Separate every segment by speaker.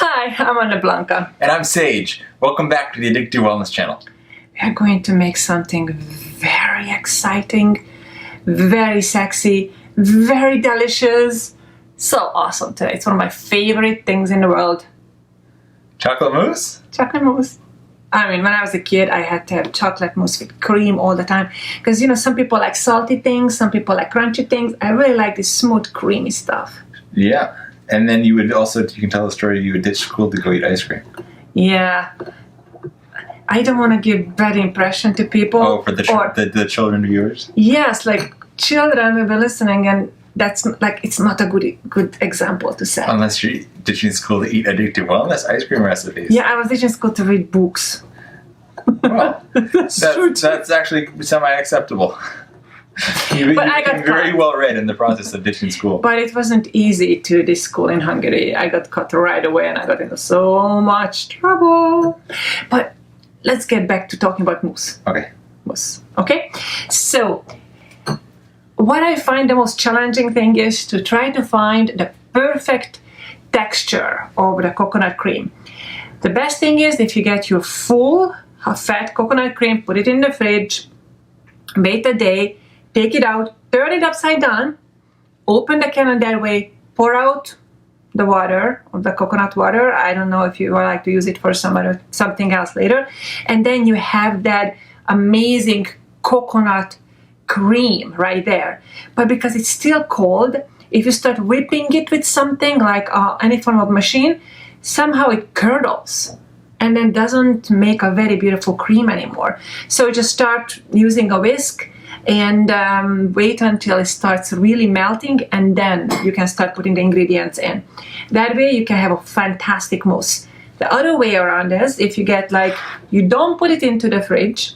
Speaker 1: Hi, I'm AnnaBlanca.
Speaker 2: And I'm Sage. Welcome back to the Addictive Wellness channel.
Speaker 1: We are going to make something very exciting, very sexy, very delicious. So awesome today. It's one of my favorite things in the world.
Speaker 2: Chocolate mousse?
Speaker 1: Chocolate mousse. I mean, when I was a kid, I had to have chocolate mousse with cream all the time. Because, you know, some people like salty things, some people like crunchy things. I really like this smooth, creamy stuff.
Speaker 2: Yeah. And then you would also, you can tell the story, you would ditch school to go eat ice cream.
Speaker 1: Yeah. I don't want to give bad impression to people.
Speaker 2: Oh, for the children viewers?
Speaker 1: Yes, like children will be listening, and that's like, it's not a good example to set.
Speaker 2: Unless you're ditching school to eat addictive wellness ice cream recipes.
Speaker 1: Yeah, I was ditching school to read books.
Speaker 2: Well, that's actually semi-acceptable. You became very well read in the process of ditching school.
Speaker 1: But it wasn't easy to ditch school in Hungary. I got caught right away and I got into so much trouble. But let's get back to talking about mousse.
Speaker 2: Okay.
Speaker 1: Mousse. Okay? So, what I find the most challenging thing is to try to find the perfect texture of the coconut cream. The best thing is if you get your full fat coconut cream, put it in the fridge, wait a day, take it out, turn it upside down, open the can that way, pour out the water, the coconut water. I don't know if you would like to use it for something else later. And then you have that amazing coconut cream right there. But because it's still cold, if you start whipping it with something like any form of machine, somehow it curdles and then doesn't make a very beautiful cream anymore. So just start using a whisk and wait until it starts really melting, and then you can start putting the ingredients in. That way you can have a fantastic mousse. The other way around is if you get you don't put it into the fridge,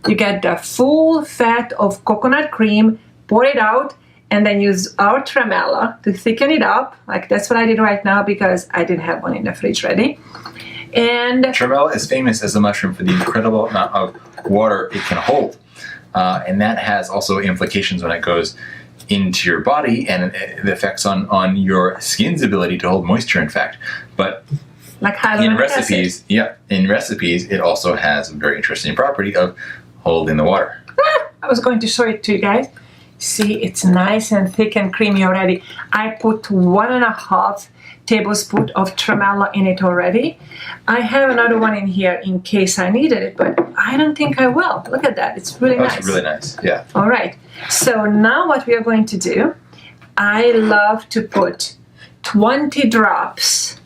Speaker 1: you get the full fat of coconut cream, pour it out, and then use our tremella to thicken it up. Like that's what I did right now because I didn't have one in the fridge ready. And
Speaker 2: tremella is famous as a mushroom for the incredible amount of water it can hold. And that has also implications when it goes into your body and the effects on your skin's ability to hold moisture, in fact. But
Speaker 1: like
Speaker 2: in recipes, it also has a very interesting property of holding the water.
Speaker 1: I was going to show it to you guys. See, it's nice and thick and creamy already. I put 1.5 tablespoons of tremella in it already. I have another one in here in case I needed it, but I don't think I will. Look at that. It's really nice.
Speaker 2: That's really nice, yeah.
Speaker 1: All right. So now what we are going to do, I love to put 20 drops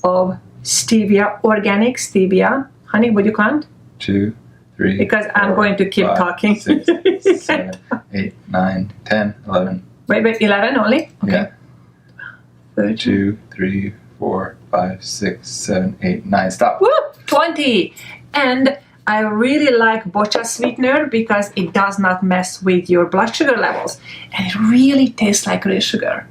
Speaker 1: of stevia, organic stevia. Honey, would you count?
Speaker 2: 2, 3,
Speaker 1: because I'm
Speaker 2: 4,
Speaker 1: going to keep
Speaker 2: 5,
Speaker 1: talking.
Speaker 2: 6, 7, 8, 9, 10, 11.
Speaker 1: Wait, 11 only? Okay.
Speaker 2: Yeah. 2, 3, 4, 5, 6, 7, 8, 9. Stop.
Speaker 1: Woo! 20. And I really like bocha sweetener because it does not mess with your blood sugar levels. And it really tastes like real sugar.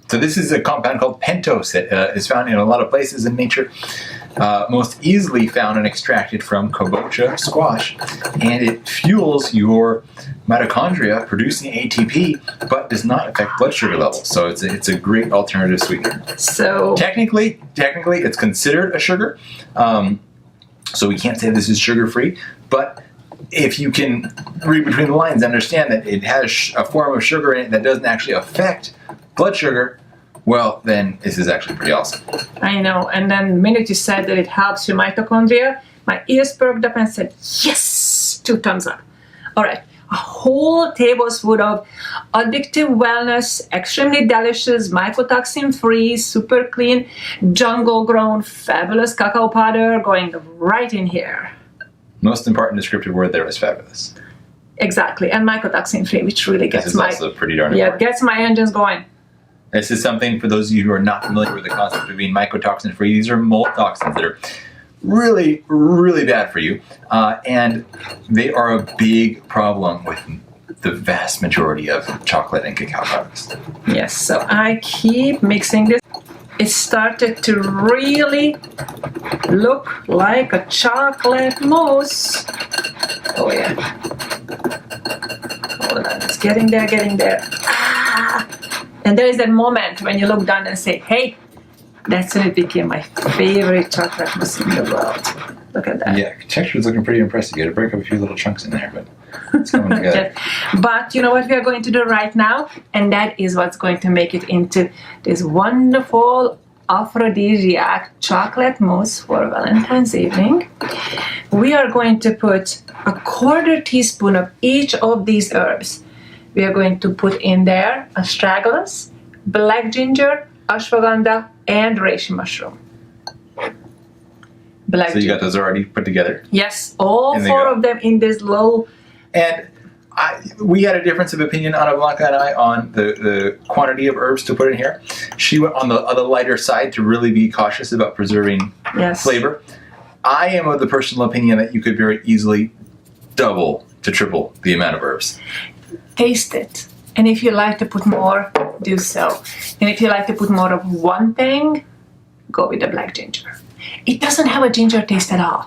Speaker 2: So this is a compound called pentose that is found in a lot of places in nature. Most easily found and extracted from kabocha squash, and it fuels your mitochondria producing ATP, but does not affect blood sugar levels. So it's a great alternative sweetener.
Speaker 1: So
Speaker 2: technically, it's considered a sugar. So we can't say this is sugar-free, but if you can read between the lines, understand that it has a form of sugar in it that doesn't actually affect blood sugar, well, then this is actually pretty awesome.
Speaker 1: I know. And then the minute you said that it helps your mitochondria, my ears perked up and said, yes, 2 thumbs up. All right. A whole tablespoon of Addictive Wellness, extremely delicious, mycotoxin-free, super clean, jungle-grown, fabulous cacao powder going right in here.
Speaker 2: Most important descriptive word there is fabulous.
Speaker 1: Exactly. And mycotoxin-free, which really gets
Speaker 2: also pretty darn important.
Speaker 1: Yeah, gets my engines going.
Speaker 2: This is something for those of you who are not familiar with the concept of being mycotoxin-free. These are mold toxins that are really, really bad for you. And they are a big problem with the vast majority of chocolate and cacao products.
Speaker 1: Yes, so I keep mixing this. It started to really look like a chocolate mousse. Oh yeah. Hold on, it's getting there. Ah! And there is that moment when you look down and say, hey, That's when it became my favorite chocolate mousse in the world. Look at that.
Speaker 2: Yeah, texture is looking pretty impressive. You got to break up a few little chunks in there, but it's coming together.
Speaker 1: But you know what we are going to do right now? And that is what's going to make it into this wonderful Aphrodisiac chocolate mousse for Valentine's evening. We are going to put a 1/4 teaspoon of each of these herbs. We are going to put in there astragalus, black ginger, ashwagandha, and reishi mushroom. Black
Speaker 2: So you got those already put together?
Speaker 1: Yes, all
Speaker 2: And they
Speaker 1: 4
Speaker 2: go.
Speaker 1: of them in this little.
Speaker 2: And we had a difference of opinion, AnnaBlanca and I, on the quantity of herbs to put in here. She went on the lighter side to really be cautious about preserving
Speaker 1: Yes.
Speaker 2: flavor. I am of the personal opinion that you could very easily double to triple the amount of herbs.
Speaker 1: Taste it. And if you like to put more, do so. And if you like to put more of one thing, go with the black ginger. It doesn't have a ginger taste at all.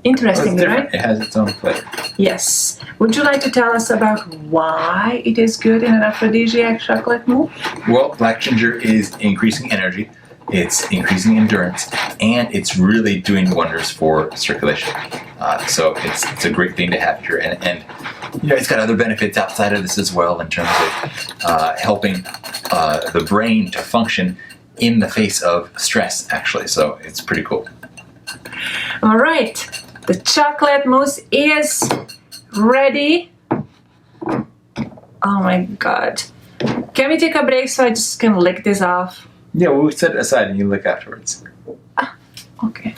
Speaker 1: Interesting, right?
Speaker 2: It has its own flavor.
Speaker 1: Yes. Would you like to tell us about why it is good in an aphrodisiac chocolate mousse?
Speaker 2: Well, black ginger is increasing energy, it's increasing endurance, and it's really doing wonders for circulation. So it's a great thing to have here, and you know, it's got other benefits outside of this as well in terms of helping the brain to function in the face of stress, actually. So it's pretty cool.
Speaker 1: All right. The chocolate mousse is ready. Oh my God. Can we take a break so I just can lick this off?
Speaker 2: Yeah, we'll set it aside and you look afterwards.
Speaker 1: Okay.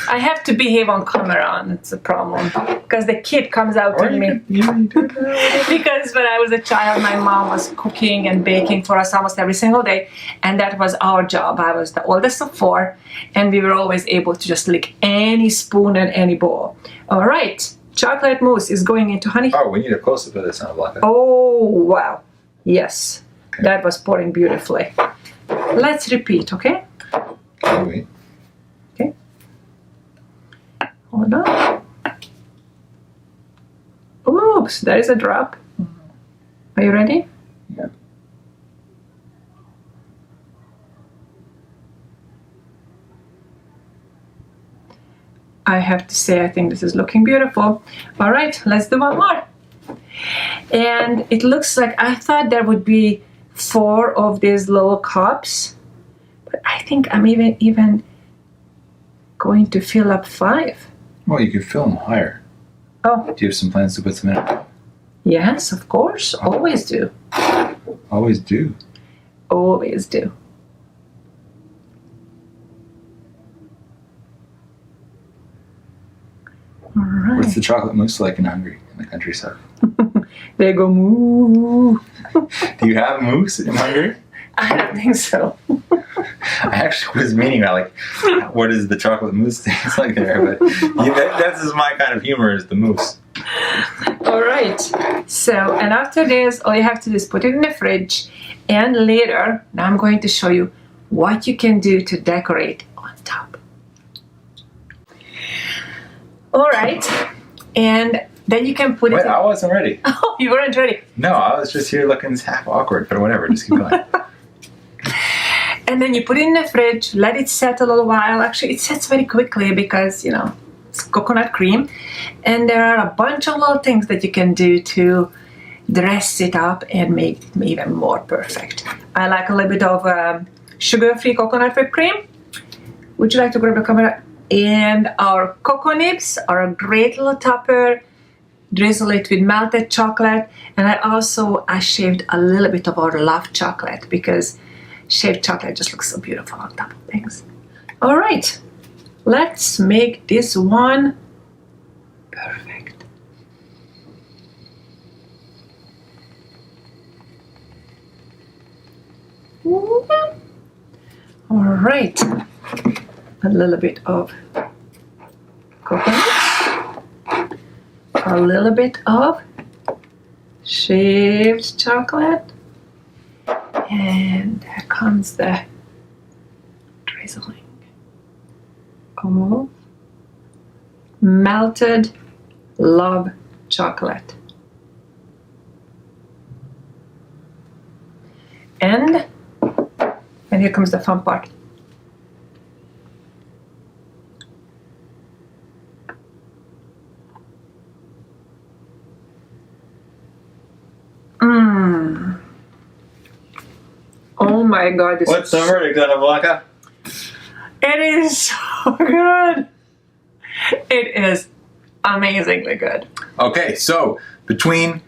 Speaker 1: I have to behave on camera, and it's a problem because the kid comes out
Speaker 2: Or
Speaker 1: to
Speaker 2: you
Speaker 1: me.
Speaker 2: could, you do it now.
Speaker 1: Because when I was a child, my mom was cooking and baking for us almost every single day, and that was our job. I was the oldest of 4, and we were always able to just lick any spoon and any bowl. All right, chocolate mousse is going into honey.
Speaker 2: Oh, we need a close-up of this, AnnaBlanca.
Speaker 1: Oh, wow. Yes, that was pouring beautifully. Let's repeat, okay?
Speaker 2: Oh, wait.
Speaker 1: Okay. Hold on. Oops, there is a drop. Are you ready?
Speaker 2: Yeah.
Speaker 1: I have to say, I think this is looking beautiful. All right, let's do one more. And it looks like I thought there would be 4 of these little cups, but I think I'm even going to fill up 5.
Speaker 2: Well, you could fill them higher.
Speaker 1: Oh,
Speaker 2: Do you have some plans to put some in it?
Speaker 1: yes, of course. Always do.
Speaker 2: Always do.
Speaker 1: Always do. All right.
Speaker 2: What's the chocolate mousse like in Hungary, in the countryside?
Speaker 1: They go moo.
Speaker 2: Do you have mousse in Hungary?
Speaker 1: I don't think so.
Speaker 2: I actually was meaning that, like, what does the chocolate mousse taste like there? But that's just my kind of humor, is the mousse.
Speaker 1: All right. So, and after this, all you have to do is put it in the fridge. And later, now I'm going to show you what you can do to decorate on top. All right. And then you can put it
Speaker 2: Wait,
Speaker 1: in.
Speaker 2: I wasn't ready.
Speaker 1: Oh, you weren't ready.
Speaker 2: No, I was just here looking half awkward, but whatever, just keep going.
Speaker 1: And then you put it in the fridge, let it set a little while. Actually, it sets very quickly because, you know, it's coconut cream. And there are a bunch of little things that you can do to dress it up and make it even more perfect. I like a little bit of sugar-free coconut whipped cream. Would you like to grab the camera? And our cocoa nibs are a great little topper. Drizzle it with melted chocolate. And I shaved a little bit of our love chocolate because shaved chocolate just looks so beautiful on top of things. All right, let's make this one perfect. All right, a little bit of coconut, a little bit of shaved chocolate, and there comes the drizzling of melted love chocolate. And here comes the fun part. my god, this
Speaker 3: What's
Speaker 1: is
Speaker 3: the verdict, AnnaBlanca?
Speaker 1: it is so good. It is amazingly good.
Speaker 2: Okay, so between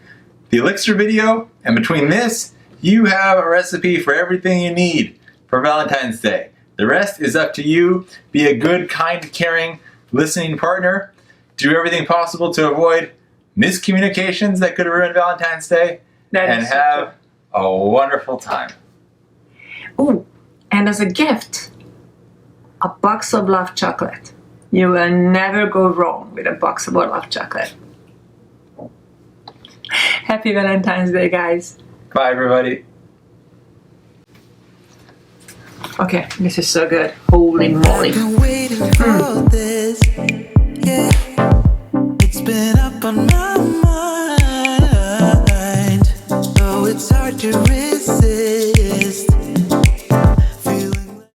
Speaker 2: the elixir video and between this, you have a recipe for everything you need for Valentine's Day. The rest is up to you. Be a good, kind, caring, listening partner. Do everything possible to avoid miscommunications that could ruin Valentine's Day. And
Speaker 1: So
Speaker 2: have a wonderful time.
Speaker 1: true. Ooh, and as a gift, a box of love chocolate. You will never go wrong with a box of love chocolate. Happy Valentine's Day, guys.
Speaker 2: Bye, everybody.
Speaker 1: Okay, this is so good. Holy moly.
Speaker 4: I've been waiting for this. Yeah, it's been up on my mind. Oh, it's hard to resist.